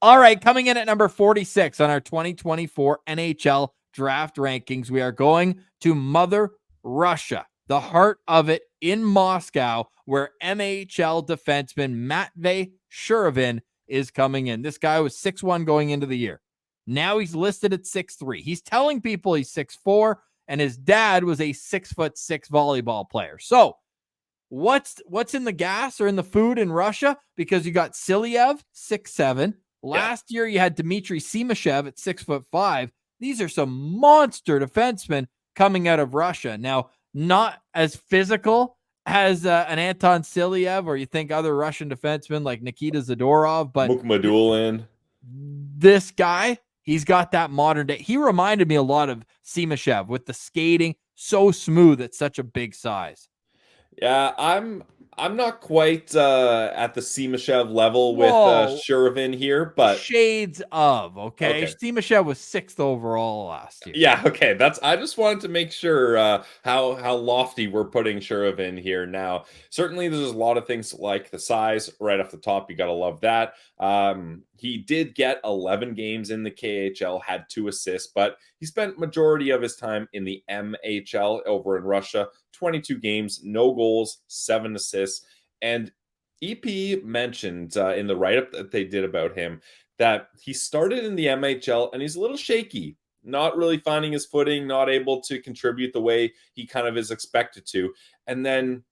All right, coming in at number 46 on our 2024 NHL draft rankings, we are going to Mother Russia, the heart of it in Moscow, where MHL defenseman Matvei Shuravin is coming in. This guy was 6'1" going into the year. Now he's listed at 6'3". He's telling people he's 6'4", and his dad was a 6'6" volleyball player. So what's in the gas or in the food in Russia? Because you got Silyev, 6'7". Last year you had Dmitry Simashev at 6'5". These are some monster defensemen coming out of Russia. Now, not as physical as an Anton Silyev, or you think other Russian defensemen like Nikita Zadorov, but Mukhmadulin. This guy, he's got that modern day. He reminded me a lot of Simashev with the skating, so smooth at such a big size. Yeah, I'm not quite at the Simashev level with Whoa. Shuravin here, but Shades of, okay? Okay. Simashev was 6th overall last year. Yeah, okay. I just wanted to make sure how lofty we're putting Shuravin here now. Certainly, there's a lot of things like the size right off the top. You got to love that. He did get 11 games in the KHL, had 2 assists, but he spent majority of his time in the MHL over in Russia. 22 games, no goals, 7 assists, and EP mentioned in the write-up that they did about him that he started in the MHL and he's a little shaky, not really finding his footing, not able to contribute the way he kind of is expected to. And then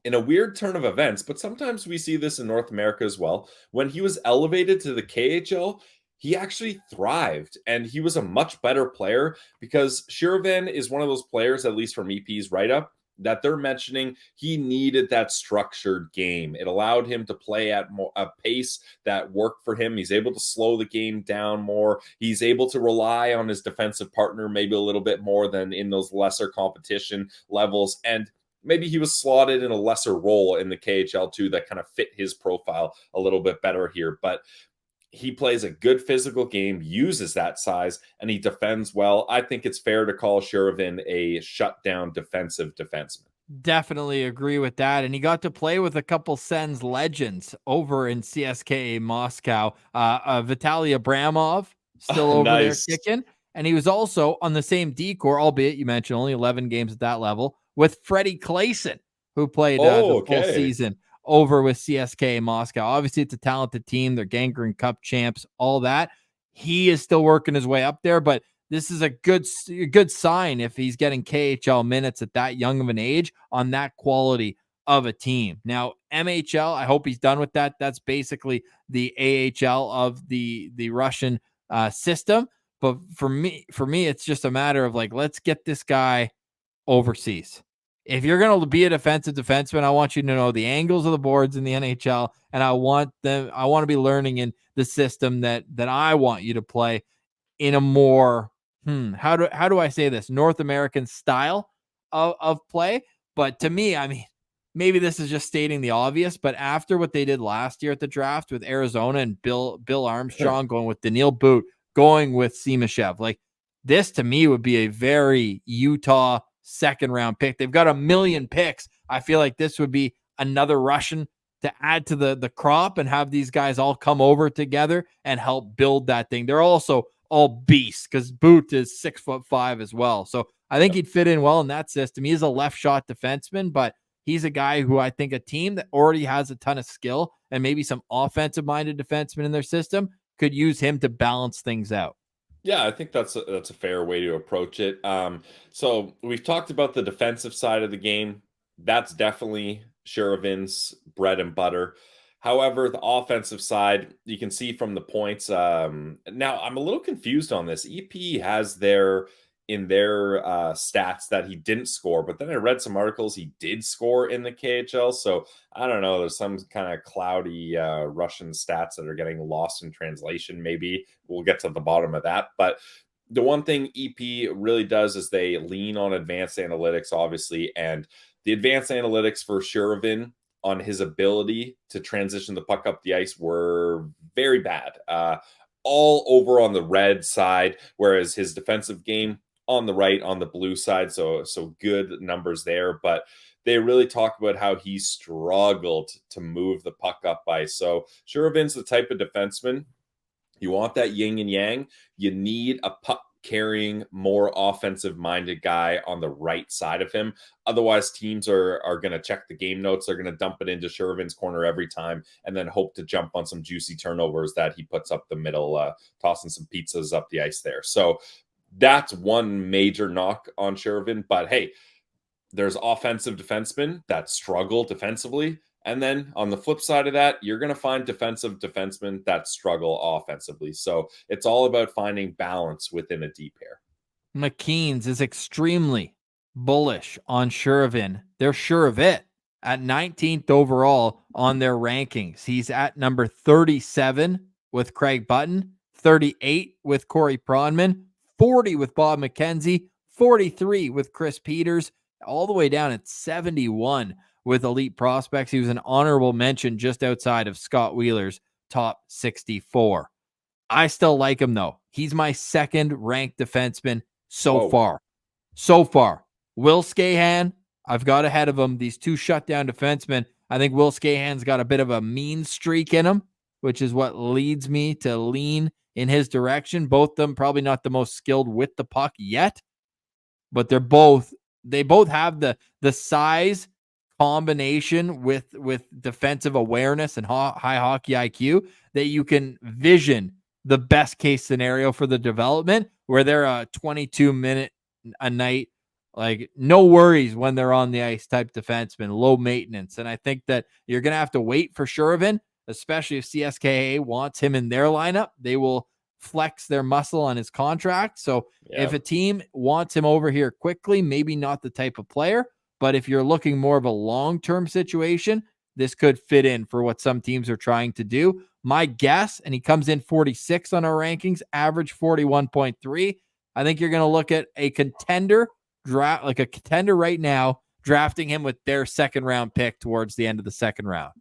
in a weird turn of events, but sometimes we see this in North America as well, when he was elevated to the KHL, he actually thrived and he was a much better player because Shuravin is one of those players, at least from EP's write-up, that they're mentioning he needed that structured game. It allowed him to play at a pace that worked for him. He's able to slow the game down more. He's able to rely on his defensive partner maybe a little bit more than in those lesser competition levels. And maybe he was slotted in a lesser role in the KHL too that kind of fit his profile a little bit better here. But he plays a good physical game, uses that size, and he defends well. I think it's fair to call Shuravin a shutdown defensive defenseman. Definitely agree with that. And he got to play with a couple Sens legends over in CSKA Moscow. Vitaly Abramov, still over Nice. there kicking. And he was also on the same D-core, albeit you mentioned only 11 games at that level, with Freddie Claesson, who played the full season over with CSKA Moscow. Obviously, it's a talented team. They're Gangren Cup champs, all that. He is still working his way up there, but this is a good sign if he's getting KHL minutes at that young of an age on that quality of a team. Now, MHL, I hope he's done with that. That's basically the AHL of the Russian system. But for me, it's just a matter of like, let's get this guy overseas. If you're going to be a defensive defenseman, I want you to know the angles of the boards in the NHL, and I want to be learning in the system that I want you to play in a more how do I say this, North American style of play. But to me, I mean, maybe this is just stating the obvious, but after what they did last year at the draft with Arizona and Bill Armstrong going with Daniil Boot, going with Simashev, like this to me would be a very Utah second round pick. They've got 1 million picks. I feel like this would be another Russian to add to the crop and have these guys all come over together and help build that thing. They're also all beasts because Boot is 6'5" as well. So I think he'd fit in well in that system. He is a left shot defenseman, but he's a guy who I think a team that already has a ton of skill and maybe some offensive minded defensemen in their system could use him to balance things out. Yeah, I think that's a fair way to approach it. So we've talked about the defensive side of the game. That's definitely Shuravin's bread and butter. However, the offensive side, you can see from the points. Now, I'm a little confused on this. EP has their stats that he didn't score, but then I read some articles he did score in the KHL. So I don't know. There's some kind of cloudy Russian stats that are getting lost in translation. Maybe we'll get to the bottom of that. But the one thing EP really does is they lean on advanced analytics, obviously, and the advanced analytics for Shuravin on his ability to transition the puck up the ice were very bad. All over on the red side, whereas his defensive game on the right, on the blue side. So good numbers there, but they really talk about how he struggled to move the puck up ice. So Shuravin's the type of defenseman You want that yin and yang. You need a puck carrying, more offensive minded guy on the right side of him. Otherwise, teams are going to check the game notes. They're going to dump it into Shuravin's corner every time and then hope to jump on some juicy turnovers that he puts up the middle, tossing some pizzas up the ice there. So that's one major knock on Shuravin. But hey, there's offensive defensemen that struggle defensively. And then on the flip side of that, you're going to find defensive defensemen that struggle offensively. So it's all about finding balance within a D pair. McKean's is extremely bullish on Shuravin. They're sure of it. At 19th overall on their rankings. He's at number 37 with Craig Button, 38 with Corey Pronman, 40 with Bob McKenzie, 43 with Chris Peters, all the way down at 71 with elite prospects. He was an honorable mention just outside of Scott Wheeler's top 64. I still like him, though. He's my second ranked defenseman so far. So far. Will Skahan, I've got ahead of him. These two shutdown defensemen. I think Will Skahan's got a bit of a mean streak in him, which is what leads me to lean in his direction. Both of them probably not the most skilled with the puck yet, but they both have the size combination with defensive awareness and high hockey IQ that you can vision the best case scenario for the development, where they're a 22-minute a night, like no worries when they're on the ice type defenseman, low maintenance. And I think that you're going to have to wait for Shuravin, especially if CSKA wants him in their lineup. They will flex their muscle on his contract. So if a team wants him over here quickly, maybe not the type of player, but if you're looking more of a long-term situation, this could fit in for what some teams are trying to do. My guess, and he comes in 46 on our rankings, average 41.3. I think you're going to look at a contender draft, like a contender right now, drafting him with their second round pick towards the end of the second round.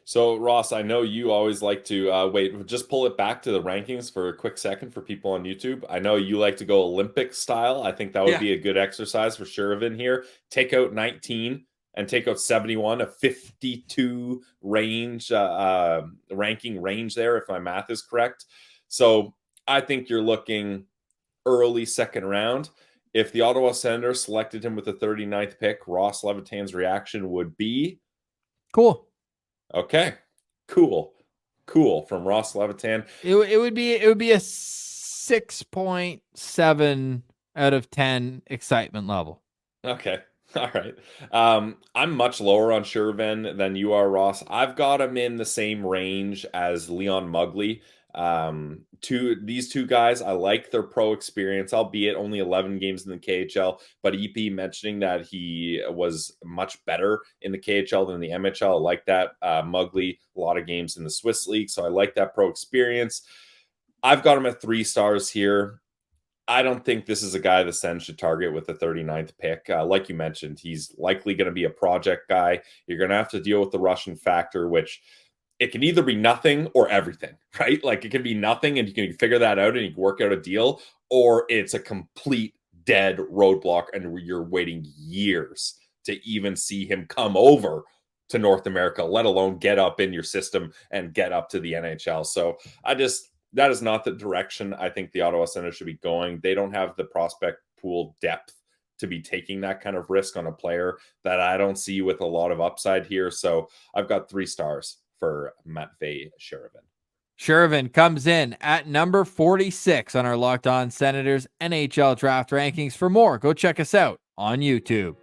So, Ross, I know you always like to wait, just pull it back to the rankings for a quick second for people on YouTube. I know you like to go Olympic style. I think that would be a good exercise for Shuravin here. Take out 19 and take out 71, a 52 range, ranking range there, if my math is correct. So I think you're looking early second round. If the Ottawa Senators selected him with the 39th pick, Ross Levitan's reaction would be cool. Okay, cool from Ross Levitan. It would be a 6.7 out of 10 excitement level. Okay, all right. I'm much lower on Shuravin than you are, Ross. I've got him in the same range as Leon Mugley. These two guys, I like their pro experience, albeit only 11 games in the KHL, but EP mentioning that he was much better in the KHL than the MHL. I like that. Mugley, a lot of games in the Swiss League, so I like that pro experience. I've got him at 3 stars here. I don't think this is a guy the Sens should target with the 39th pick. Like you mentioned, he's likely going to be a project guy. You're going to have to deal with the Russian factor, which it can either be nothing or everything, right? Like it can be nothing and you can figure that out and you can work out a deal, or it's a complete dead roadblock and you're waiting years to even see him come over to North America, let alone get up in your system and get up to the NHL. So that is not the direction I think the Ottawa Senators should be going. They don't have the prospect pool depth to be taking that kind of risk on a player that I don't see with a lot of upside here. So I've got 3 stars for Matvei Shuravin. Shuravin comes in at number 46 on our Locked On Senators NHL draft rankings. For more, go check us out on YouTube.